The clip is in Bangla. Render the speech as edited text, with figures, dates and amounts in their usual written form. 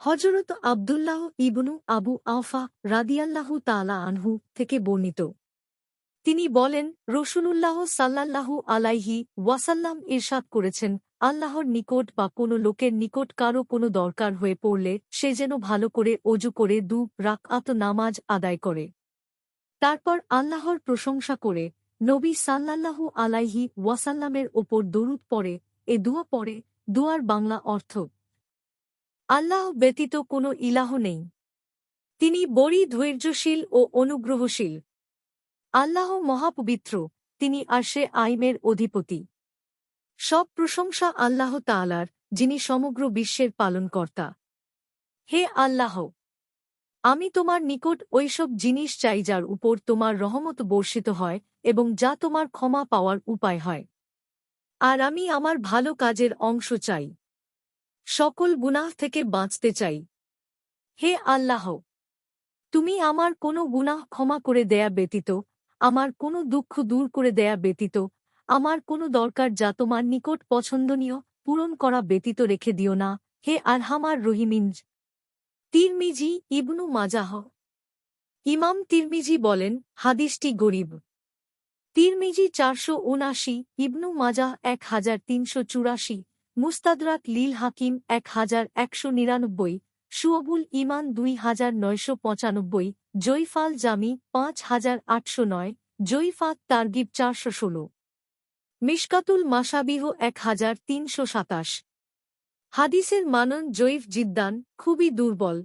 হযরত আব্দুল্লাহ ইবনু আবু আওফা রাদিয়াল্লাহু তাআলা আনহু থেকে বর্ণিত। তিনি বলেন, রাসূলুল্লাহ সাল্লাল্লাহু আলাইহি ওয়াসাল্লাম ইরশাদ করেছেন, আল্লাহর নিকট বা কোনো লোকের নিকট কারো কোনো দরকার হয়ে পড়লে সে যেন ভালো করে ওযু করে ২ রাকআত নামাজ আদায় করে। তারপর আল্লাহর প্রশংসা করে নবী সাল্লাল্লাহু আলাইহি ওয়াসাল্লামের ওপর দরুদ পড়ে, এ দুআ পড়ে। দুআর বাংলা অর্থ: আল্লাহ ব্যতীত কোনো ইলাহ নেই। তিনি বড়ই ধৈর্যশীল ও অনুগ্রহশীল। আল্লাহ মহাপবিত্র, তিনি আরশে আইমের অধিপতি। সব প্রশংসা আল্লাহ তাআলার, যিনি সমগ্র বিশ্বের পালনকর্তা। হে আল্লাহ, আমি তোমার নিকট ওইসব জিনিস চাই যার উপর তোমার রহমত বর্ষিত হয় এবং যা তোমার ক্ষমা পাওয়ার উপায় হয়। আর আমি আমার ভালো কাজের অংশ চাই। সকল গুনাহ থেকে বাঁচতে চাই। হে আল্লাহ, তুমি আমার কোনো গুনাহ ক্ষমা করে দেয়া ব্যতীত, আমার কোনো দুঃখ দূর করে দেয়া ব্যতীত, আমার কোনো দরকার যা তোমার নিকট পছন্দনীয় পূরণ করা ব্যতীত রেখে দিও না, হে আরহামার রহিমিন। তিরমিজি ইবনু মাজাহ। ইমাম তিরমিজি বলেন, হাদিসটি গরীব। তিরমিজি ৪৭৯, ইবনু মাজাহ ১৩৮৪, মুস্তাদরাক লিল হাকিম ১১৯৯, শুয়বুল ঈমান ২৯৯৯, জয়ফাল জামি ৫৮০৯, জয়ফাত তারগিব ৪১৬, মিশকাতুল মাশাবিহ ১৩২৭। হাদিসের মানন জয়ীফ জিদ্দান, খুবই দুর্বল।